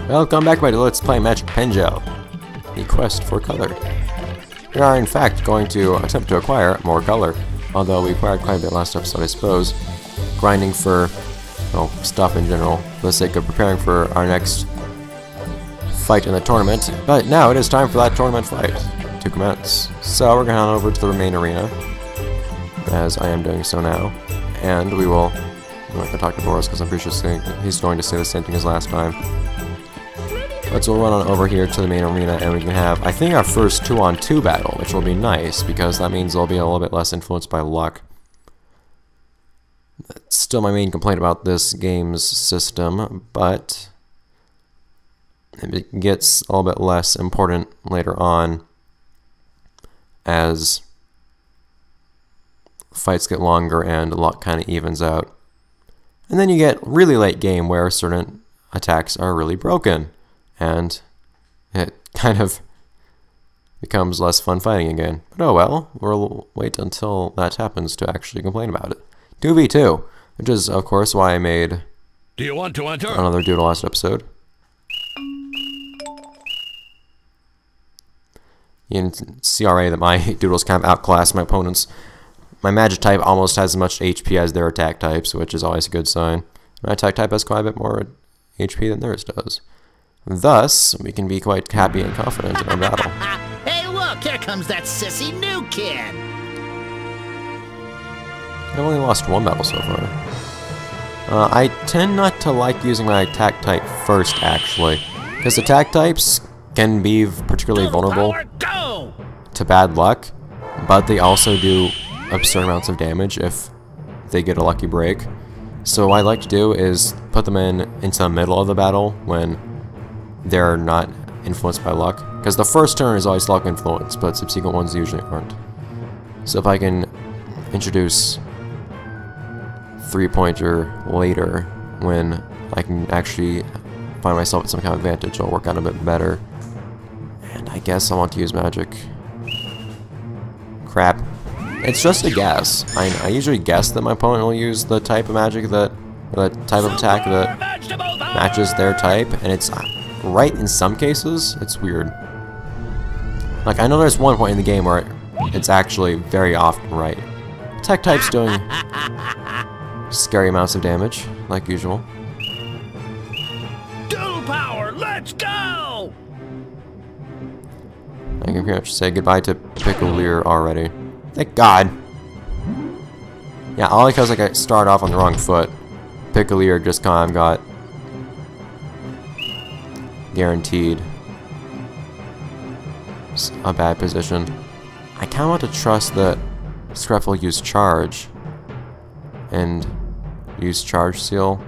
Welcome back, everybody. Let's play Magic Pengel, the quest for color. We are, in fact, going to attempt to acquire more color, although we acquired quite a bit last episode, I suppose. Grinding for, well, stuff in general, for the sake of preparing for our next fight in the tournament. But now it is time for that tournament fight to commence. So we're going to head over to the main arena, as I am doing so now, and we will... I'm not going to talk to Boris because I'm pretty sure he's going to say the same thing as last time. But so we'll run on over here to the main arena and we can have, I think, our first 2-on-2 battle, which will be nice because that means they'll be a little bit less influenced by luck. That's still my main complaint about this game's system, but it gets a little bit less important later on as fights get longer and luck kind of evens out. And then you get really late game where certain attacks are really broken, and it kind of becomes less fun fighting again. But oh well, we'll wait until that happens to actually complain about it. 2v2, which is of course why I made Do you want to enter? another doodle last episode. In CRA that my doodles kind of outclass my opponents. My magic type almost has as much HP as their attack types, which is always a good sign. My attack type has quite a bit more HP than theirs does. Thus, we can be quite happy and confident in our battle. Hey look, here comes that sissy new kid! I've only lost one battle so far. I tend not to like using my attack type first, actually, because attack types can be particularly vulnerable to bad luck, but they also do absurd amounts of damage if they get a lucky break. So what I like to do is put them into the middle of the battle when they're not influenced by luck, because the first turn is always luck influenced, but subsequent ones usually aren't. So if I can introduce 3-pointer later when I can actually find myself at some kind of advantage, it'll work out a bit better. And I guess I want to use magic. Crap. It's just a guess. I usually guess that my opponent will use the type of magic that, or the type of attack that matches their type, and it's right in some cases. It's weird. Like, I know there's one point in the game where it's actually very often right. Attack type's doing scary amounts of damage, like usual. Dual power, let's go! I can pretty much say goodbye to Pengel already. Thank God. Yeah, all because like I started off on the wrong foot. Pengel just kind of got guaranteed a bad position. I kind of want to trust that Scruff will use charge and use charge seal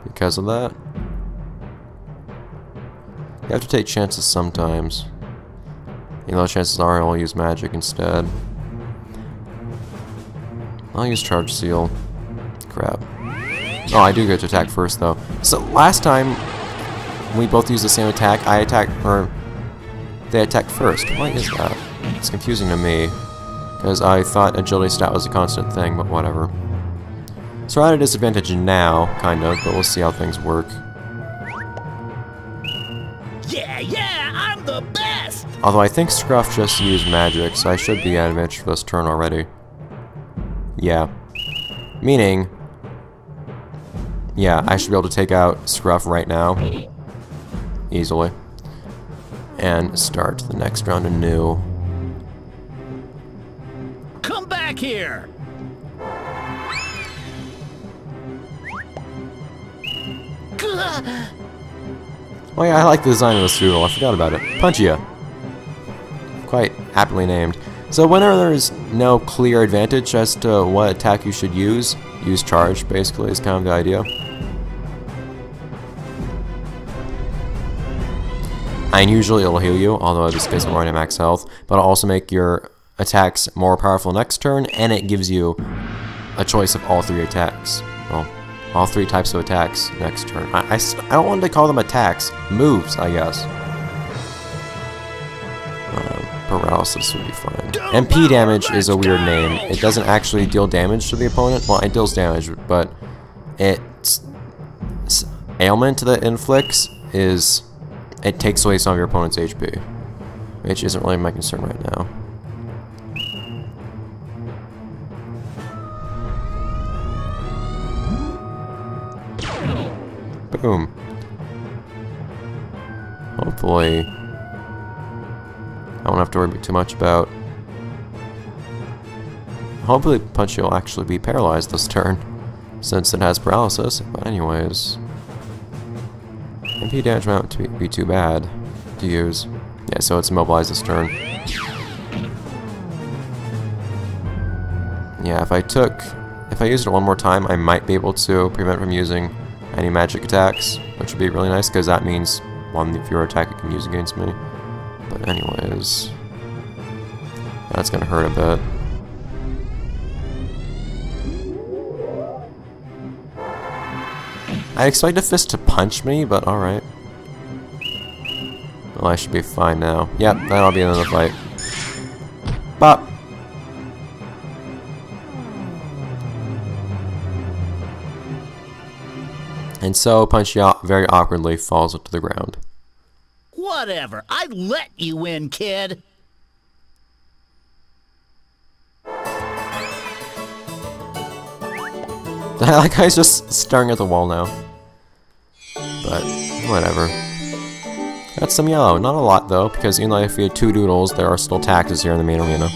because of that. You have to take chances sometimes. You know, chances are I'll use magic instead. I'll use charge seal. Crap. Oh, I do get to attack first though. So last time we both used the same attack, I attacked, or they attacked first. Why is that? It's confusing to me, because I thought agility stat was a constant thing, but whatever. So we're at a disadvantage now, kind of, but we'll see how things work. Yeah, I'm the best! Although I think Scruff just used magic, so I should be at advantage for this turn already. Yeah. Meaning, yeah, I should be able to take out Scruff right now. Easily. And start the next round anew. Come back here! Oh yeah, I like the design of this doodle, I forgot about it. Punchia. Quite aptly named. So whenever there's no clear advantage as to what attack you should use charge, basically, is kind of the idea. And usually it'll heal you, although in this case I'm already at max health, but it'll also make your attacks more powerful next turn, and it gives you a choice of all 3 attacks. Well, all 3 types of attacks next turn. I don't want to call them attacks. Moves, I guess. Paralysis would be fine. MP damage is a weird name. It doesn't actually deal damage to the opponent. Well, it deals damage, but its ailment that it inflicts is it takes away some of your opponent's HP, which isn't really my concern right now. Boom. Hopefully, I won't have to worry too much about. Hopefully, Punchy will actually be paralyzed this turn, since it has paralysis. But anyways, MP damage might not be too bad to use. Yeah, so it's immobilized this turn. Yeah, if I used it one more time, I might be able to prevent from using any magic attacks, which would be really nice, because that means one fewer attack it can use against me. But anyways, that's gonna hurt a bit. I expect a fist to punch me, but alright. Well, I should be fine now. Yep, that'll be another fight. Bop! And so, Punchy very awkwardly falls to the ground. Whatever. I let you win, kid. That guy's just staring at the wall now. But, whatever. That's some yellow. Not a lot, though, because even though if you had 2 doodles, there are still taxes here in the main arena.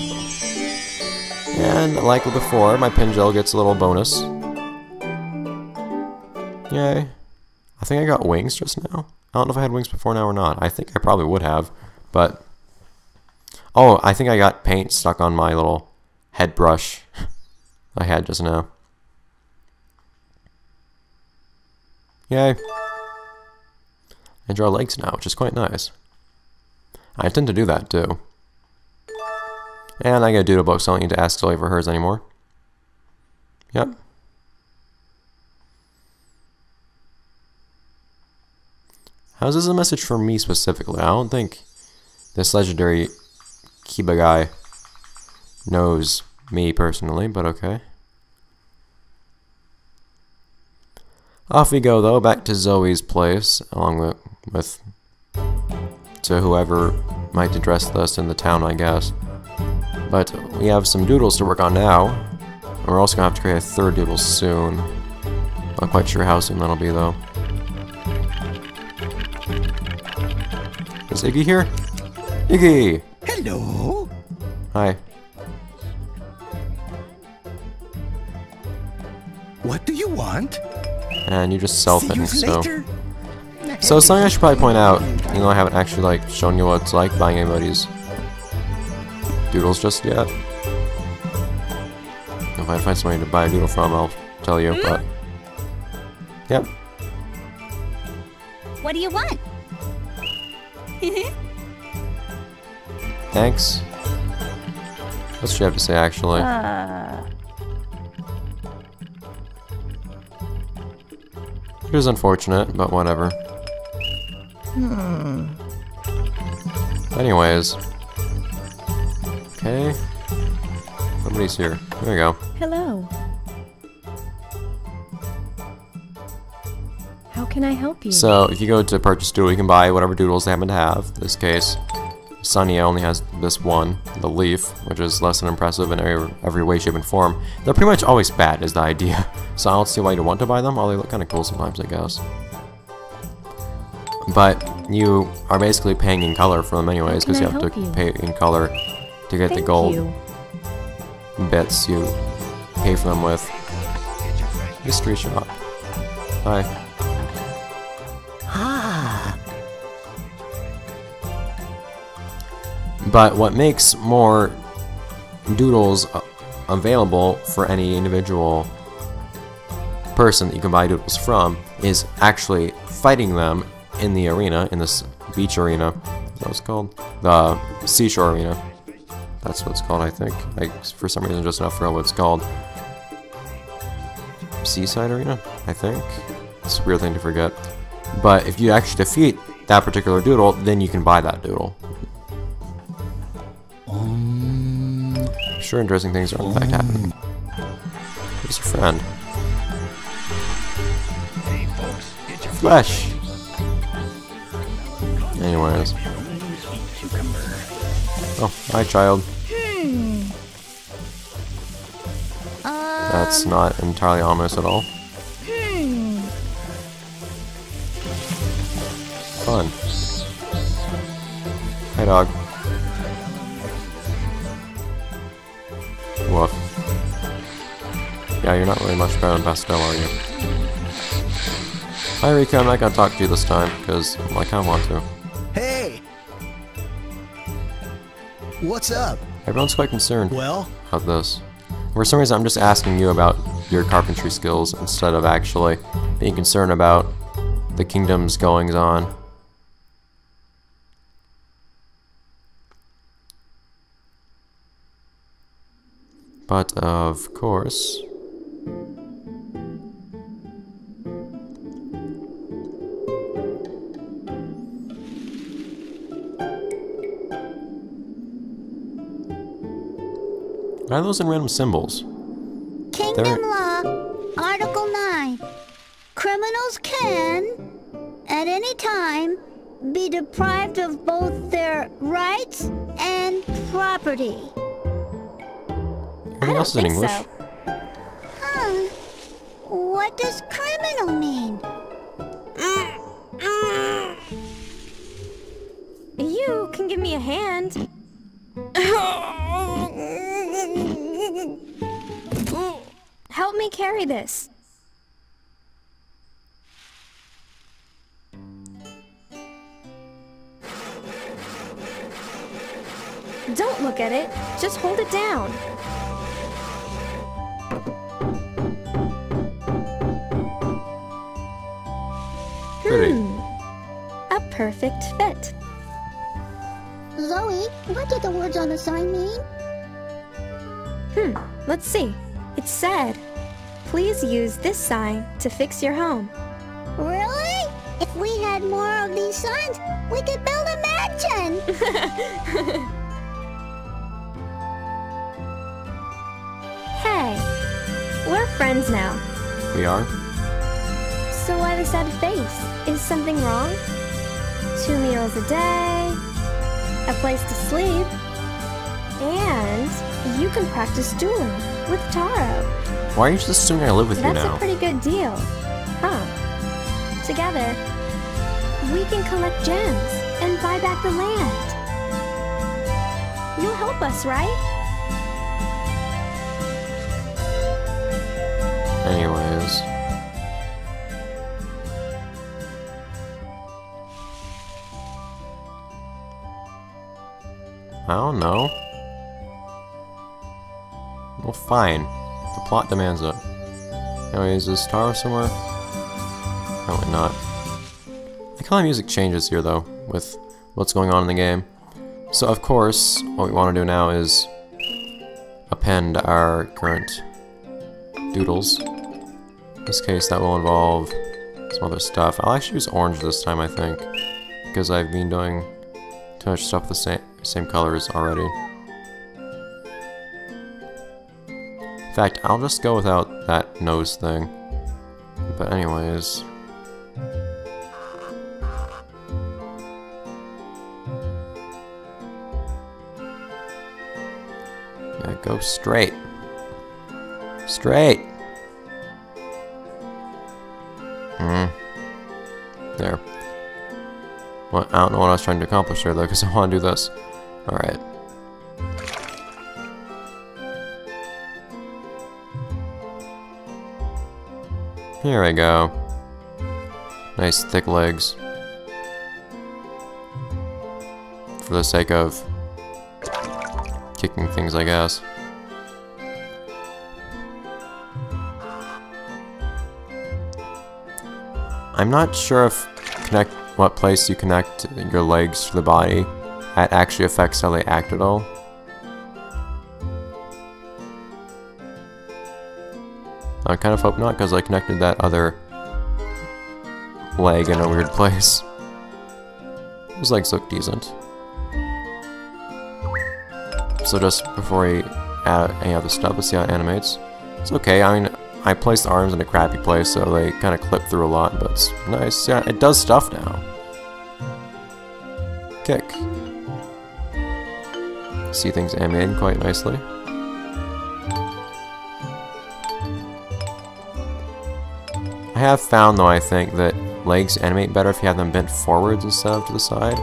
And, like before, my Pengel gets a little bonus. Yay. I think I got wings just now. I don't know if I had wings before now or not. I think I probably would have, but... Oh, I think I got paint stuck on my little head brush I had just now. Yay. I draw legs now, which is quite nice. I tend to do that, too. And I get a doodle book, so I don't need to ask Zoe for hers anymore. Yep. How's this a message for me specifically? I don't think this legendary Kiba guy knows me personally, but okay. Off we go, though, back to Zoe's place, along with to whoever might address this in the town, I guess. But we have some doodles to work on now. And we're also going to have to create a 3rd doodle soon. Not quite sure how soon that'll be, though. Is Iggy here? Iggy! Hello. Hi. What do you want? And you just sell See things, you so... later. So something I should probably point out, you know, I haven't actually, like, shown you what it's like buying anybody's doodles just yet. If I find somebody to buy a doodle from, I'll tell you, but... Yep. What do you want? Thanks. What should you have to say, actually? It was unfortunate, but whatever. Anyways. Okay. Somebody's here. There we go. Hello. How can I help you? So, if you go to purchase doodle, you can buy whatever doodles they happen to have. In this case, Sunny only has this one, the leaf, which is less than impressive in every way, shape, and form. They're pretty much always bad, is the idea. So I don't see why you'd want to buy them, although they look kind of cool sometimes, I guess. But you are basically paying in color for them anyways, because you have to pay in color to get the gold bits you pay for them with. Mystery shop. Hi. But what makes more doodles available for any individual person that you can buy doodles from is actually fighting them in the arena, in this beach arena. Is that what it's called? The seashore arena. That's what it's called, I think. For some reason, just now forgot what it's called. Seaside arena, I think. It's a weird thing to forget. But if you actually defeat that particular doodle, then you can buy that doodle. Sure, interesting things are in fact happening. Who's your friend? Flesh! Anyways. Oh, hi, child. That's not entirely ominous at all. Fun. Hi, dog. Woof. Yeah, you're not really much better than Pastel, are you? Hi, Rika. I'm not gonna talk to you this time, because I kinda want to. Hey! What's up? Everyone's quite concerned Well? about this. For some reason, I'm just asking you about your carpentry skills instead of actually being concerned about the kingdom's goings-on. But, of course... Why are those in random symbols? Kingdom Law, Article 9. Criminals can, at any time, be deprived of both their rights and property. Everything else is in English. So. Huh. What does criminal mean? You can give me a hand. Help me carry this. Don't look at it. Just hold it down. Pretty. A perfect fit. Zoe, what did the words on the sign mean? Let's see. It said, please use this sign to fix your home. Really? If we had more of these signs, we could build a mansion! Hey, we're friends now. We are? So why the sad face? Is something wrong? 2 meals a day, a place to sleep, and you can practice dueling with Taro. Why are you just assuming I live with you That's now? a pretty good deal, huh? Together, we can collect gems and buy back the land. You'll help us, right? Anyways. I don't know. Well, fine. The plot demands it. Anyways, is Taro somewhere? Probably not. I like how the music changes here, though, with what's going on in the game. So, of course, what we want to do now is append our current doodles. In this case, that will involve some other stuff. I'll actually use orange this time, I think, because I've been doing too much stuff with the same colors already. In fact, I'll just go without that nose thing. But anyways... yeah, go straight. Straight! There. Well, I don't know what I was trying to accomplish there, though, because I want to do this. Alright. Here we go. Nice thick legs. For the sake of kicking things, I guess. I'm not sure if what place you connect your legs to the body that actually affects how they act at all. I kind of hope not, because I connected that other leg in a weird place. Those legs look decent. So just before we add any other stuff, let's see how it animates. It's okay, I mean, I placed the arms in a crappy place, so they kind of clip through a lot, but it's nice. Yeah, it does stuff now. kick. See things animated quite nicely. I have found, though, I think, that legs animate better if you have them bent forwards instead of to the side.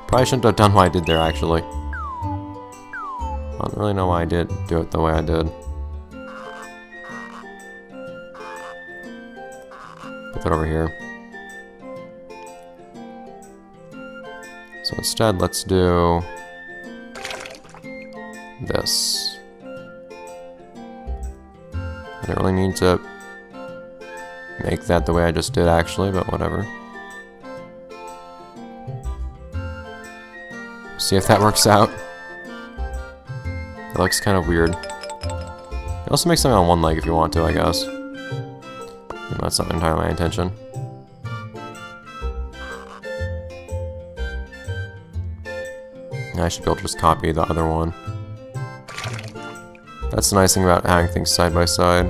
Probably shouldn't have done what I did there, actually. I don't really know why I did do it the way I did. Put that over here. So instead, let's do this. I don't really need to make that the way I just did, actually, but whatever. See if that works out. It looks kind of weird. You also make something on one leg if you want to, I guess. That's not entirely my intention. I should be able to just copy the other one. That's the nice thing about having things side by side.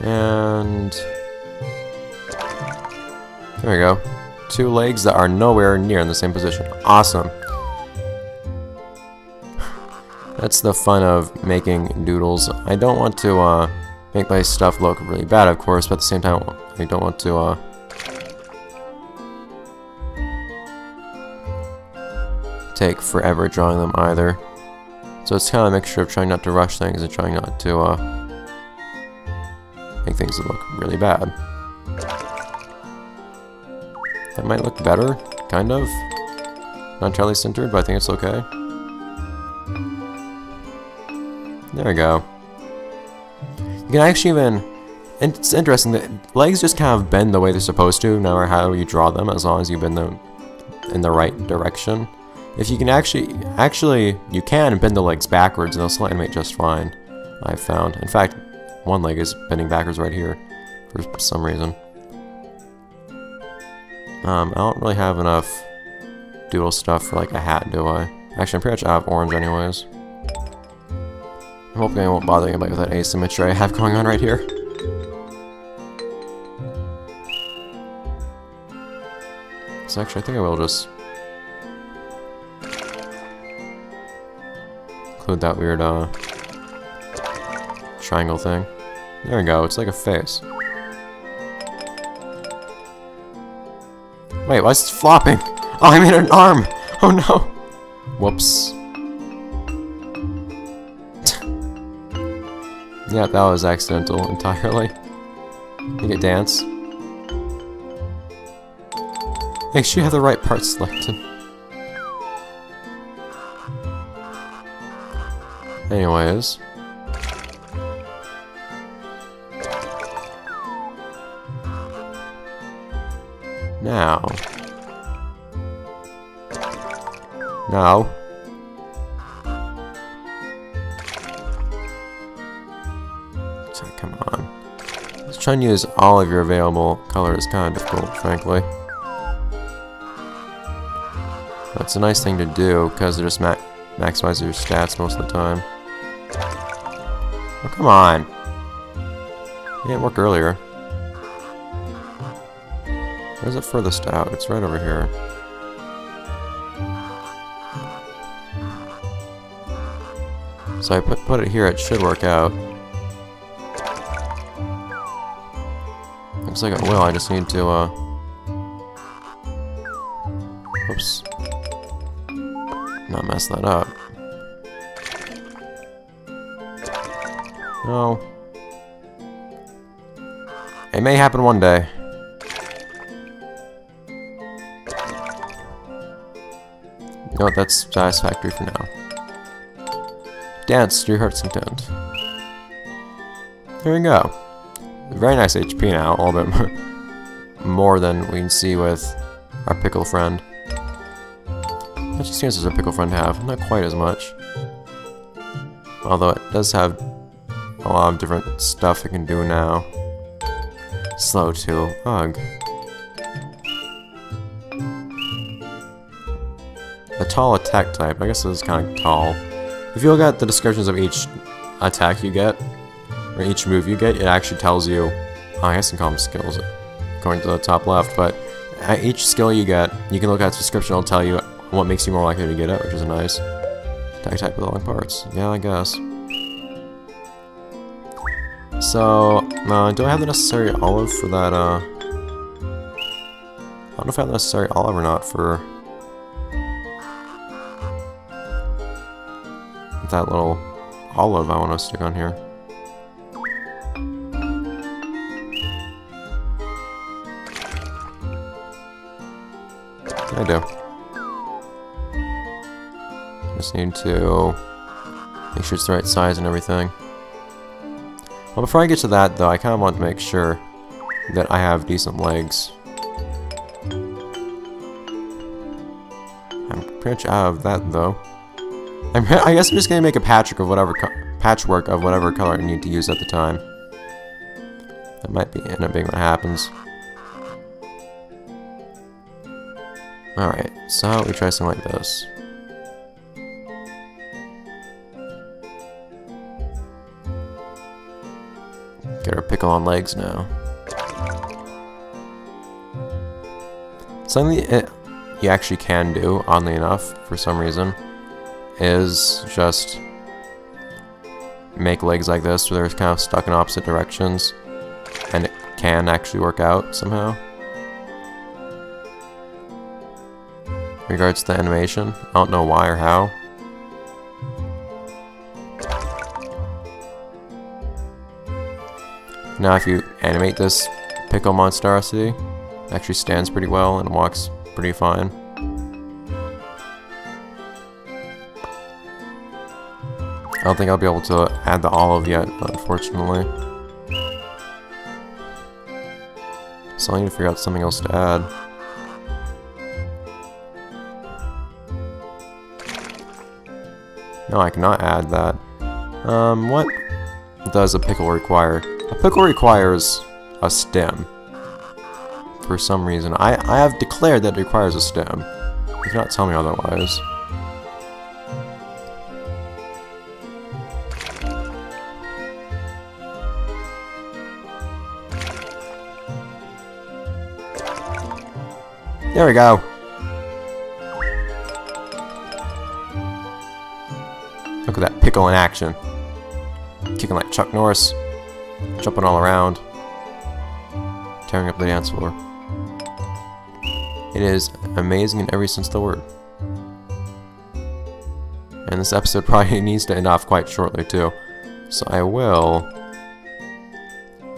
And there we go. Two legs that are nowhere near in the same position. Awesome. That's the fun of making doodles. I don't want to make my stuff look really bad, of course, but at the same time, I don't want to take forever drawing them either. So it's kind of a mixture of trying not to rush things and trying not to make things look really bad. That might look better, kind of. Not entirely centered, but I think it's okay. There we go. You can actually even... And it's interesting that legs just kind of bend the way they're supposed to, no matter how you draw them, as long as you bend them in the right direction. If you can actually, you can bend the legs backwards and they'll still animate just fine, I've found. In fact, one leg is bending backwards right here, for some reason. I don't really have enough doodle stuff for like a hat, do I? Actually, I'm pretty much out of orange anyways. I'm hoping I won't bother anybody with that asymmetry I have going on right here. So actually, I think I will just include that weird triangle thing. There we go, it's like a face. Wait, why is it flopping? Oh, I made an arm! Oh no! Whoops. Yeah, that was accidental entirely. Make it dance. Make sure you have the right part selected. Anyways. Now. Now. So, come on. Just trying to use all of your available colors is kind of difficult, frankly. That's a nice thing to do, because it just maximizes your stats most of the time. Oh, come on! It didn't work earlier. Where's it furthest out? It's right over here. So I put it here, it should work out. Looks like it will, I just need to, oops. Not mess that up. No. It may happen one day. No, that's satisfactory for now. Dance to your heart's content. There we go. Very nice HP now, a little bit more than we can see with our pickle friend. How much experience does our pickle friend have? Not quite as much. Although it does have a lot of different stuff it can do now. Slow too. Ugh. A tall attack type. I guess this is kind of tall. If you look at the descriptions of each attack you get, or each move you get, it actually tells you, I guess in common skills, going to the top left, but at each skill you get, you can look at its description, it'll tell you what makes you more likely to get it, which is nice. Attack type with long parts. Yeah, I guess. So, do I have the necessary olive for that, I don't know if I have the necessary olive or not for that little olive I want to stick on here. I do. Just need to make sure it's the right size and everything. Well, before I get to that, though, I kind of want to make sure that I have decent legs. I'm pretty much out of that, though. I guess I'm just gonna make a patchwork of whatever color I need to use at the time. That might end up being what happens. Alright, so how about we try something like this? Get our pickle on legs now. Something that you actually can do, oddly enough, for some reason, is just make legs like this where they're kind of stuck in opposite directions, and it can actually work out somehow. In regards to the animation, I don't know why or how. Now if you animate this pickle monstrosity, it actually stands pretty well and walks pretty fine. I don't think I'll be able to add the olive yet, unfortunately. So I need to figure out something else to add. No, I cannot add that. What does a pickle require? A pickle requires a stem. For some reason. I have declared that it requires a stem. You cannot tell me otherwise. There we go. Look at that pickle in action. Kicking like Chuck Norris. Jumping all around. Tearing up the dance floor. It is amazing in every sense of the word. And this episode probably needs to end off quite shortly too. So I will...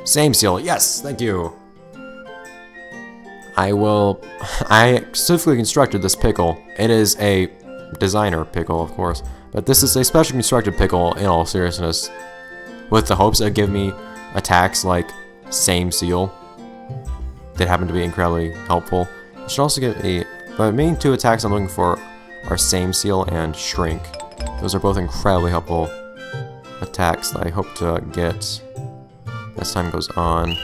Same seal, yes, thank you! I specifically constructed this pickle. It is a designer pickle, of course. But this is a specially constructed pickle in all seriousness. With the hopes that give me attacks like Same Seal. That happen to be incredibly helpful. It should also get the main two attacks I'm looking for are Same Seal and Shrink. Those are both incredibly helpful attacks that I hope to get as time goes on.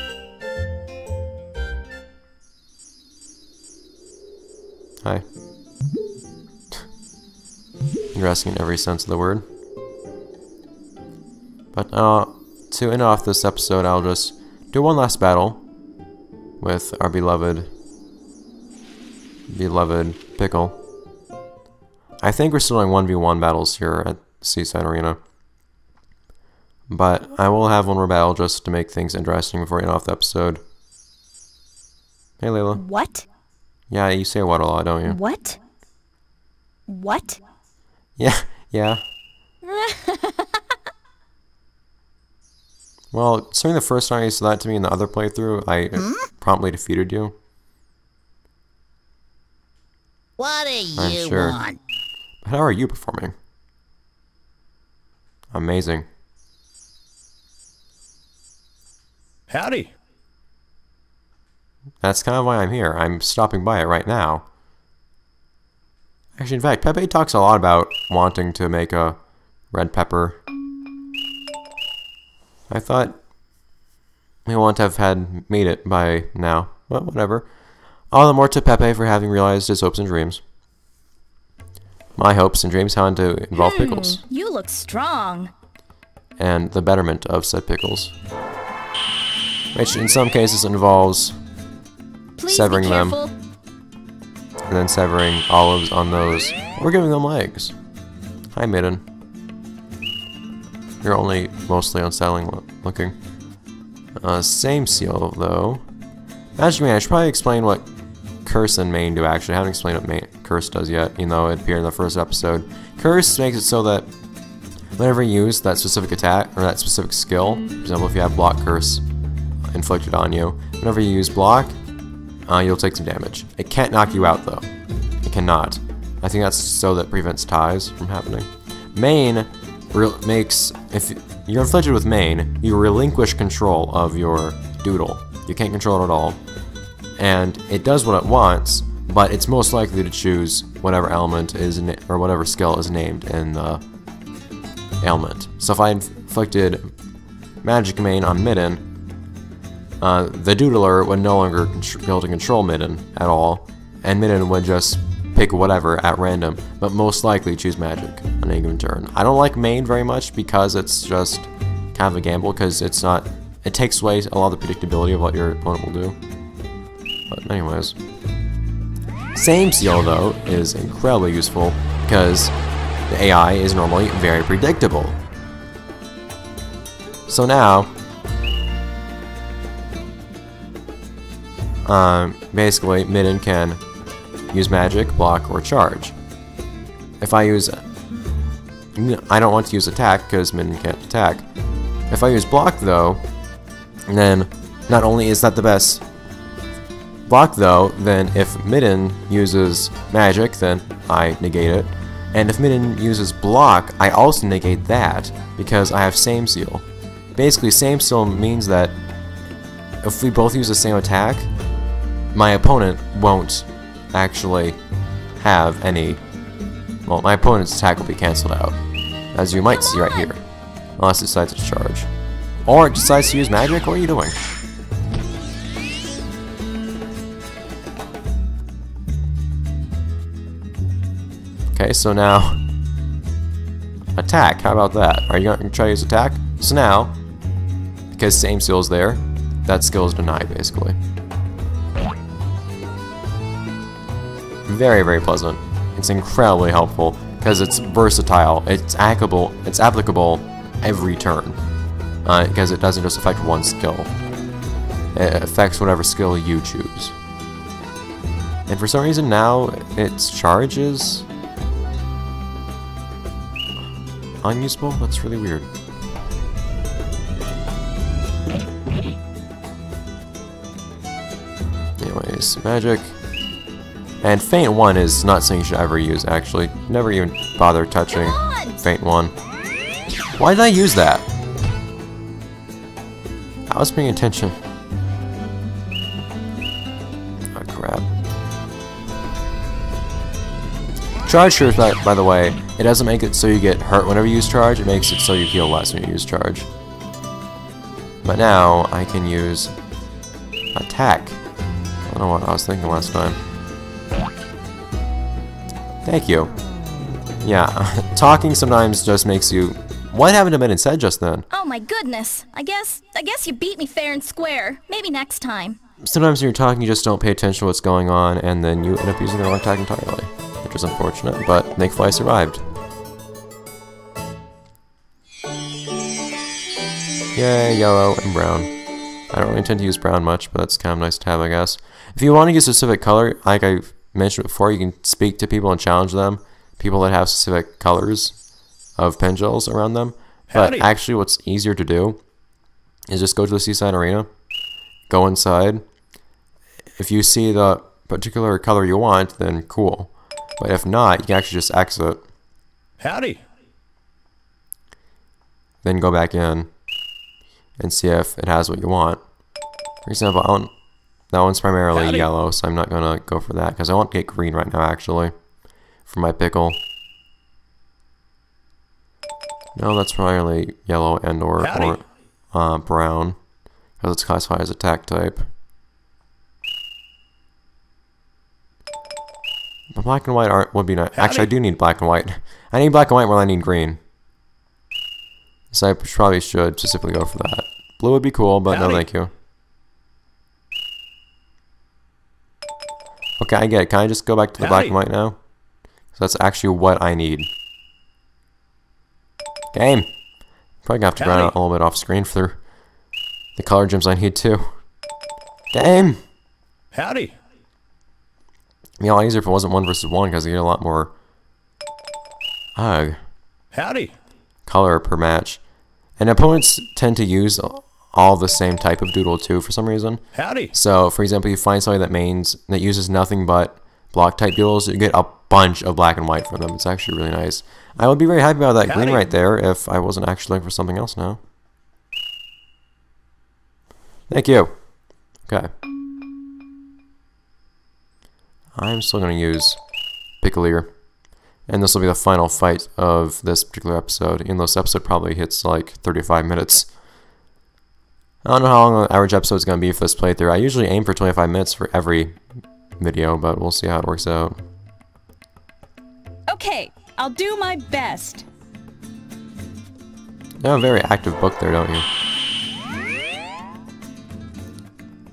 Hi. Interesting in every sense of the word. But to end off this episode, I'll just do one last battle with our beloved Pickle. I think we're still doing 1v1 battles here at Seaside Arena. But I will have one more battle just to make things interesting before we end off the episode. Hey, Layla. What? Yeah, you say what a lot, don't you? What? What? Yeah. Well, considering the first time you said that to me in the other playthrough, I promptly defeated you. What do you sure. want? How are you performing? Amazing. Howdy. That's kind of why I'm here. I'm stopping by it right now. Actually, in fact, Pepe talks a lot about wanting to make a red pepper. I thought we want to have made it by now, but whatever. All the more to Pepe for having realized his hopes and dreams. My hopes and dreams had to involve pickles. You look strong. and the betterment of said pickles. Which in some cases involves severing them, and then severing olives on those, or giving them legs. Hi, Midden. You're only mostly unsettling looking. Same seal, though. Magic Main, I should probably explain what Curse and Main do, actually. I haven't explained what Curse does yet, even though it appeared in the first episode. Curse makes it so that whenever you use that specific attack, or that specific skill, for example, if you have Block Curse inflicted on you, whenever you use Block, you'll take some damage. It can't knock you out, though. It cannot. I think that's so that prevents ties from happening. Main makes, if you're inflicted with Main, you relinquish control of your doodle. You can't control it at all. And it does what it wants, but it's most likely to choose whatever element is, or whatever skill is named in the ailment. So if I inflicted Magic Main on Midden, the doodler would no longer be able to control Midden at all, and Midden would just pick whatever at random, but most likely choose magic on any given turn. I don't like Main very much because it's just kind of a gamble, because it's not, it takes away a lot of the predictability of what your opponent will do. But anyways. Same seal, though, is incredibly useful because the AI is normally very predictable. So now, basically, Midden can use magic, block, or charge. If I use, I don't want to use attack because Midden can't attack. If I use block, though, then not only is that the best block, though, then if Midden uses magic, then I negate it. And if Midden uses block, I also negate that because I have same seal. Basically, same seal means that if we both use the same attack, my opponent won't actually have any, well, my opponent's attack will be cancelled out, as you might see right here, unless it decides to charge. Or it decides to use magic. What are you doing? Okay, so now, attack, how about that? Are you going to try to use attack? So now, because same seal is there, that skill is denied, basically. Very, very pleasant. It's incredibly helpful, because it's versatile, it's applicable every turn. Because it doesn't just affect one skill. It affects whatever skill you choose. And for some reason now, its charge is unusable? That's really weird. Anyways, magic. And Feint 1 is not something you should ever use, actually. Never even bother touching Feint 1. Why did I use that? I was paying attention. Oh, crap. Charge curse, by the way, it doesn't make it so you get hurt whenever you use charge, it makes it so you heal less when you use charge. But now, I can use attack. I don't know what I was thinking last time. Thank you. Yeah, talking sometimes just makes you... What happened to Midden said just then? Oh my goodness. I guess you beat me fair and square. Maybe next time. Sometimes when you're talking, you just don't pay attention to what's going on, and then you end up using the wrong attack entirely. Which is unfortunate, but thankfully I survived. Yay, yellow and brown. I don't really intend to use brown much, but that's kind of nice to have, I guess. If you want to use a specific color, like I mentioned before, you can speak to people and challenge them. People that have specific colors of Pengels around them. But Howdy. actually what's easier to do is just go to the Seaside Arena, go inside. If you see the particular color you want, then cool. But if not, you can actually just exit. Howdy. Then go back in and see if it has what you want. For example, that one's primarily Howdy. yellow, so I'm not going to go for that because I want to get green right now, actually, for my pickle. No, that's primarily yellow and or brown because it's classified as attack type. But black and white would be nice. Actually, I do need black and white. I need black and white more than I need green. So I probably should specifically go for that. Blue would be cool, but no thank you. Okay, I get it. Can I just go back to the black and white now? So that's actually what I need. Game! Probably gonna have to grind out a little bit off screen for the color gems I need too. Game! Howdy. It'd be a lot easier if it wasn't 1 versus 1 because you get a lot more Howdy. color per match. And opponents tend to use all the same type of doodle too for some reason. Howdy. So, for example, you find somebody that uses nothing but block type doodles, you get a bunch of black and white from them. It's actually really nice. I would be very happy about that green right there if I wasn't actually looking for something else now. Thank you. Okay. I'm still going to use Pengel. And this will be the final fight of this particular episode. Even though this episode probably hits like 35 minutes. I don't know how long the average episode is going to be for this playthrough. I usually aim for 25 minutes for every video, but we'll see how it works out. Okay, I'll do my best. You have a very active book there, don't you?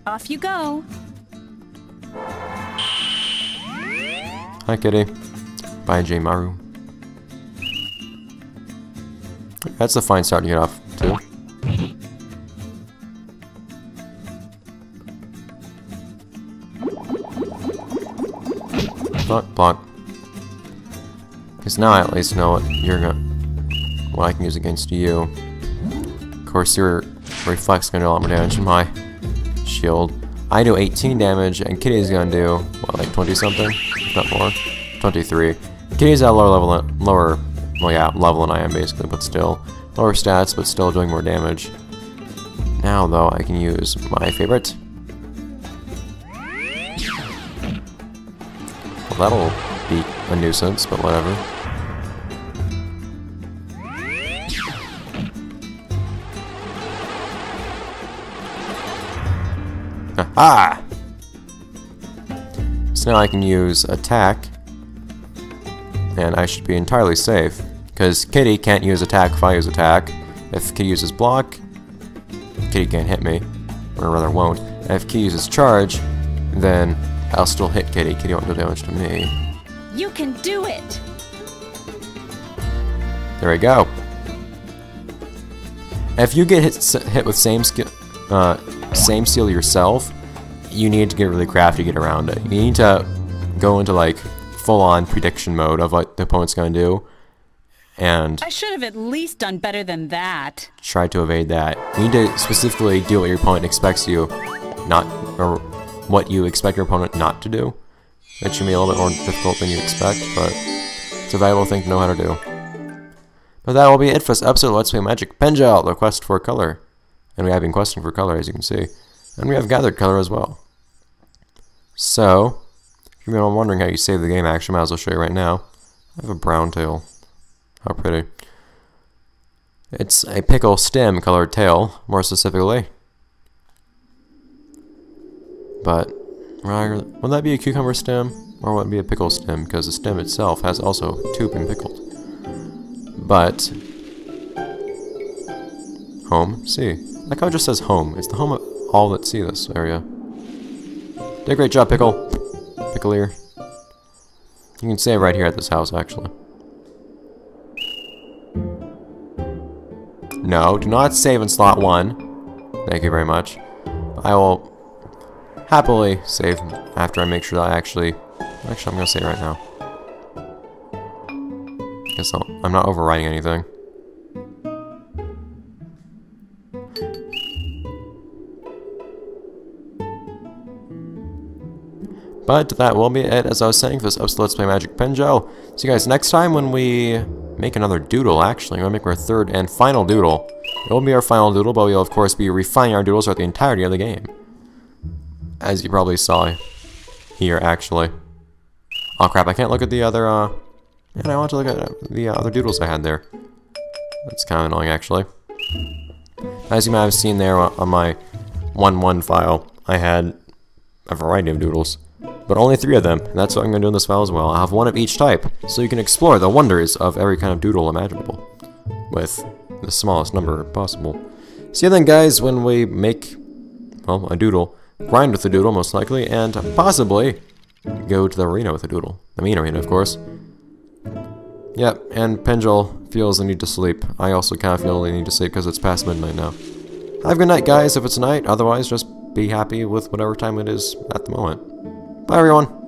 Off you go. Hi, kitty. Bye, J. Maru. That's a fine start to get off, too. Block. Because now I at least know what I can use against you. Of course, your reflex is going to do a lot more damage than my shield. I do 18 damage, and Kitty's going to do, what, like 20 something? If not more. 23. Kitty's at a lower level than I am, basically, but still. Lower stats, but still doing more damage. Now, though, I can use my favorite. Well, that'll be a nuisance, but whatever. Aha! So now I can use attack, and I should be entirely safe, because Kitty can't use attack if I use attack. If Kitty uses block, Kitty can't hit me, or rather won't. And if Kitty uses charge, then I'll still hit Kitty. Kitty won't do damage to me. You can do it! There we go. If you get hit with same steel yourself, you need to get really crafty to get around it. You need to go into like full-on prediction mode of what the opponent's going to do, and I should have at least done better than that. try to evade that. You need to specifically do what your opponent expects you not, or what you expect your opponent not to do. That should be a little bit more difficult than you expect, but it's a valuable thing to know how to do. But that will be it for this episode of Let's Play Magic Pengel, the quest for color. And we have been questing for color, as you can see. And we have gathered color as well. So, if you've been wondering how you save the game, actually, I might as well show you right now. I have a brown tail. How pretty. It's a pickle stem colored tail, more specifically. But, would that be a cucumber stem? Or would it be a pickle stem? Because the stem itself has also two been pickled. But, home, see. Like how it just says home. It's the home of all that see this area. Did a great job, Pickle. Pickle-ear. You can save right here at this house, actually. No, do not save in slot 1. Thank you very much. I will happily save after I make sure that I actually I'm going to save right now. Guess I'm not overwriting anything. But that will be it, as I was saying, for this episode of Let's Play Magic Pengel. See you guys next time when we make another doodle, actually. We're going to make our third and final doodle. It will be our final doodle, but we'll, of course, be refining our doodles throughout the entirety of the game. As you probably saw here, actually. Oh, crap, I can't look at the other, and I want to look at the other doodles I had there. That's kind of annoying, actually. As you might have seen there on my 1.1 file, I had a variety of doodles. But only 3 of them, and that's what I'm going to do in this file as well. I'll have 1 of each type, so you can explore the wonders of every kind of doodle imaginable. With the smallest number possible. See you then, guys, when we make, well, a doodle. Grind with the doodle, most likely, and possibly go to the arena with the doodle. The main arena, of course. Yep, and Pengel feels the need to sleep. I also kind of feel the need to sleep because it's past midnight now. Have a good night, guys, if it's night. Otherwise, just be happy with whatever time it is at the moment. Bye, everyone.